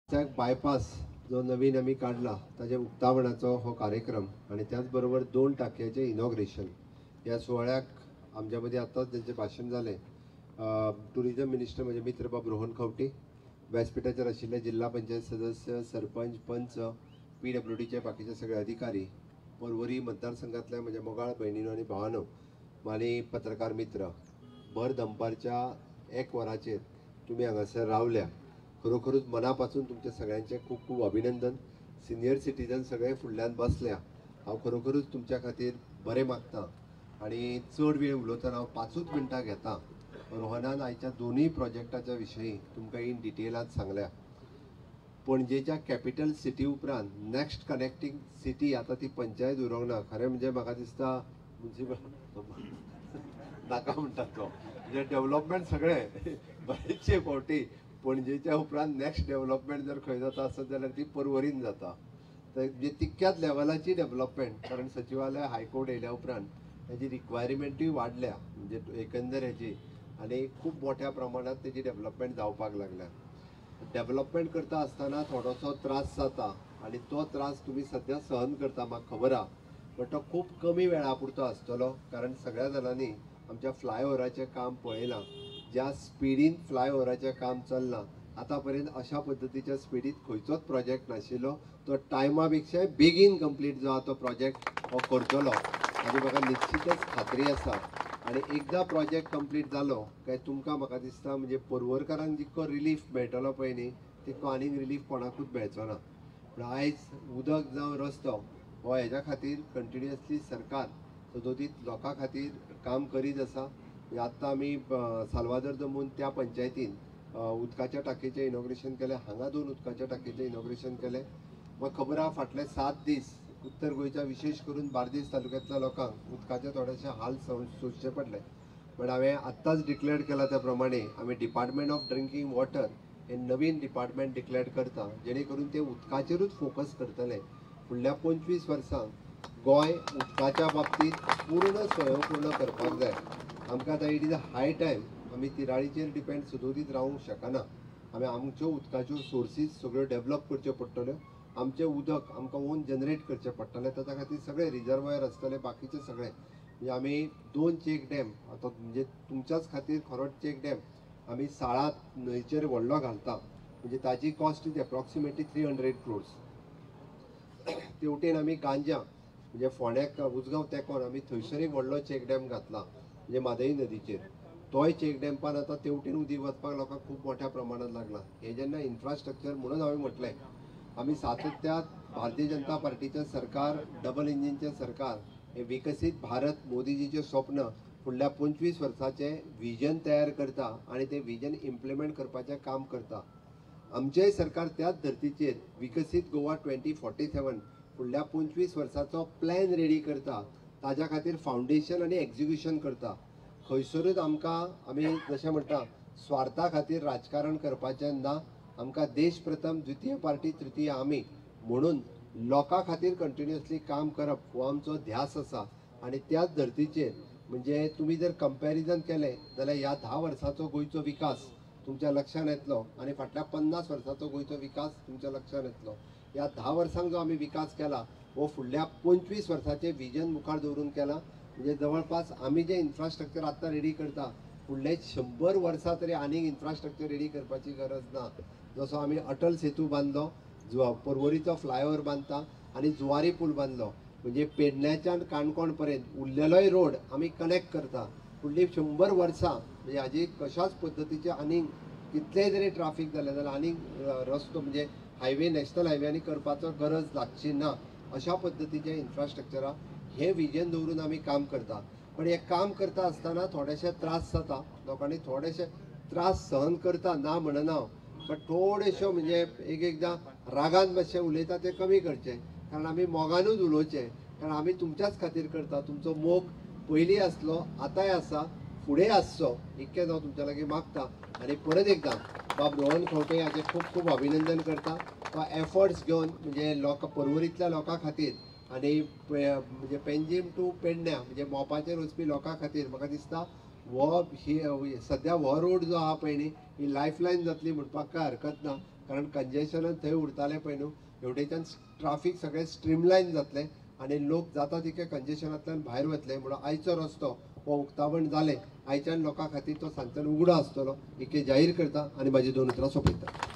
Bypass जो नवीन आम्ही काढला ताजे उक्तावणाचो हो कार्यक्रम आणि त्याचबरोबर 2 टाकयाचे इनॉग्रेशन या सोहळ्याक आमच्या मध्ये आताच त्यांचे भाषण झाले. टुरिझम मिनिस्टर म्हणजे मित्र बाब रोहन खवटी, व्यासपीठाचेर आशिल्ले जिल्हा पंचायत सदस्य, सरपंच, पंच, PWDचे बाकीचे सगळे अधिकारी, पर्वरी मतदारसंघातले म्हणजे मोगाळ बहिणीनो आणि भावानो, आणि पत्रकार मित्र, भर दनपारच्या 1 वराचेर तुम्ही हांगासर रावल्या. खरोखरच मनापासून तुमच्या सगळ्यांचे खूप खूप अभिनंदन. सिनियर सिटीजन सगळे फुडल्यान बसल्या. हांव खरोखरच तुमच्या खातीर बरें मागता आणि चड वेळ उलोवतना हांव 5 मिनटां घेता. रोहनान आयच्या दोनूय प्रोजेक्टाच्या विशयी तुमकां इन डिटेलात सांगल्या. पणजेच्या कॅपिटल सिटी उपरांत नेक्स्ट कनेक्टिंग सिटी आता ती पंचायत उरोंक ना. खरें म्हणजे म्हाका दिसता म्युनिसिपल नाका म्हणटात तो म्हणजे डेव्हलपमेंट सगळे बरेचशे फावटी पणजेच्या उपरांत नेक्स्ट डेव्हलपमेंट जर खंय जाता आसत जाल्यार ती पर्वरीन जाता. तर म्हणजे तितक्याच लेवलाची डेव्हलपमेंट, कारण सचिवालय हायकोर्ट येयल्या उपरांत हेजी रिक्वायरमेंटूय वाडल्या म्हणजे एकंदर हेजी, आनी खूब मोठ्या प्रमाणात तेजी डेव्हलपमेंट जावपाक लागल्या. डेव्हलपमेंट करता आसतना थोडोसो त्रास जाता आणि तो त्रास तुम्ही सध्या सहन करता म्हाका खबर आहा, पण तो खूब कमी वेळा पुरतो आसतलो. कारण सगळ्या जाणांनी आमच्या फ्लायओव्हराचें काम पळयलां. ज्या स्पिडीन फ्लायओव्हराचें काम चल्लां आतां पर्यंत अशा पद्दतीच्या स्पिडीत खंयचोच प्रोजेक्ट नाशिल्लो. तो टायमा पेक्षाय बेगीन कंप्लीट जो आहा तो प्रोजेक्ट हो करतलो हाजी म्हाका निश्चितच खात्री आसा. आणि एकदा प्रोजेक्ट कंप्लीट जालो काय तुमकां म्हाका दिसता म्हणजे पर्वरकारांक जितको रिलीफ मेळटलो पळय न्ही तितको आनीक रिलीफ कोणाकूच मेळचो ना. पूण आयज उदक जावं रस्तो हो हेज्या खातीर कंटिन्युअसली सरकार सदोदीत लोकां खातीर काम करीत आसा. आत्तां आमी साल्वादोर दमून त्या पंचायतीन उदकाच्या टाकयेचें इनॉग्रेशन केलें. हांगा 2 उदकाच्या टाकयेचें इनॉग्रेशन केलें. म्हाका खबर आहा फाटले 7 दीस उत्तर गोंयच्या विशेष करून बार्देस तालुक्यांतल्या लोकांक उदकाचे थोडेशे हाल सोंसचे पडले. पण हांवें आत्ताच डिक्लेअर केला त्या प्रमाणे आमी डिपार्टमेंट ऑफ ड्रिंकींग वॉटर हे नवीन डिपार्टमेंट डिक्लेअर करता, जेणे करून ते उदकाचेरूच फोकस करतले. फुडल्या 25 वर्सांक गोंय उदकाच्या बाबतीत पूर्ण स्वयंपूर्ण करपाक जाय. आमकां आतां it is a high time. आमी तिराळीचेर डिपेंड सदोदीत रावूंक शकना. आमी आमच्यो उदकाच्यो सोर्सीस सगळ्यो डेव्हलप करच्यो पडटल्यो. आमचें उदक आमकां ओन जनरेट करचें पडटलें. ताच्या खातीर सगळे रिजर्वायर आसतले, बाकीचे सगळे म्हणजे आमी 2 चेक डॅम आतां म्हणजे तुमच्याच खातीर खरोच चेक डॅम आमी साळात न्हंयचेर व्हडलो घालता. म्हणजे ताजी कॉस्ट इज एप्रॉक्सिमेटली 300 crores. तेवटेन आमी गांजा म्हणजे फोंड्याक उजगांव तेंकोन आमी थंयसर एक व्हडलो चेक डॅम घातला म्हणजे म्हादय नदीचेर. तोय चेक डॅम्पान आतां तेवटेन उदीक वचपाक लोकांक खूब मोठ्या प्रमाणात लागला. हे जेन्ना इन्फ्रास्ट्रक्चर म्हणून हांवें म्हटलें आमी सातत्यात भारतीय जनता पार्टीचें सरकार, डबल इंजिनचें सरकार, हे विकसीत भारत मोदीजीचें स्वप्न फुडल्या 25 वर्साचें विजन तयार करता आणि ते विजन इम्प्लिमेंट करपाचें काम करता. आमचेंय सरकार त्याच धर्तीचेर विकसीत गोवा 2047 फुडल्या 25 वर्साचो प्लॅन रेडी करता. ताज्या खातीर फावंडेशन आनी एक्झिक्युशन करता. खंयसरूच आमकां आमी जशें म्हणटा स्वार्था खातीर राजकारण करपाचें ना. आमकां देश प्रथम, द्वितीय पार्टी, तृतीय आमी म्हणून लोकां खातीर कंटिन्युअसली काम करप हो आमचो ध्यास आसा. आणि त्याच धर्तीचेर म्हणजे तुमी जर कंपॅरिजन केलें जाल्यार ह्या 10 वर्साचो गोंयचो विकास तुमच्या लक्षांत येतलो आणि फाटल्या 50 वर्साचो गोंयचो विकास तुमच्या लक्षांत येतलो. ह्या 10 वर्सांक जो आमी विकास केला हो फुडल्या 25 वर्साचें विजन मुखार दवरून केला. म्हणजे जवळपास आमी जे इन्फ्रास्ट्रक्चर आत्तां रेडी करता फुडले 100 वर्सां तरी आनीक इन्फ्रास्ट्रक्चर रेडी करपाची गरज ना. जसो आमी अटल सेतू बांदलो, पर्वरीचो फ्लायओव्हर बांदता आणि जुवारी पूल बांदलो, म्हणजे पेडण्याच्यान काणकोण पर्यंत उरलेलोय रोड आमी कनेक्ट करता. फुडलीं 100 वर्सां म्हणजे हाजी कशाच पद्दतीचे आनीक कितलेय जरी ट्राफीक जालें जाल्यार आनीक रस्तो म्हणजे हायवे नॅशनल हायवेनी करपाचो गरज लागची ना. अशा पद्दतीचे इन्फ्रास्ट्रक्चरा हे विजन दवरून आमी काम करता. पण हे काम करता आसतना थोडेशे त्रास जाता. लोकांनी थोडेशे त्रास सहन करता ना म्हणना, पण थोडेश्यो म्हणजे एकदां रागान मातशें उलयता ते कमी करचे. कारण आमी मोगानूच उलोवचें. कारण आमी तुमच्याच खातीर करता. तुमचो मोग पयलीं आसलो, आतांय आसा, फुडें आसचो इतकेंच हांव तुमच्या लागीं मागता. आनी परत एकदां बाब रोहन खंवटे हाचें खूब खूब अभिनंदन करता. तो एफर्ट्स घेवन म्हणजे पर्वरींतल्या लोकां खातीर आनी म्हणजे पेंजीम टू पेडण्यां म्हणजे मोपाचेर वचपी लोकां खातीर म्हाका दिसता ही सद्या हो रोड जो आहा पळय न्ही ही लायफलायन जातली म्हणपाक काय हरकत ना. कारण कंजेशन थंय उरतालें पळय न्हू एवढेच्यान ट्राफीक सगळें स्ट्रीमलायन जातलें आनी लोक जाता तितके कंजेशनांतल्यान भायर वतले म्हणून आयचो रस्तो हो उक्तावण जालें आयच्यान लोकां खातीर तो सांजच्यान उगडो आसतलो इतलें जाहीर करता आनी म्हाजी 2 उतरां सोंपयता.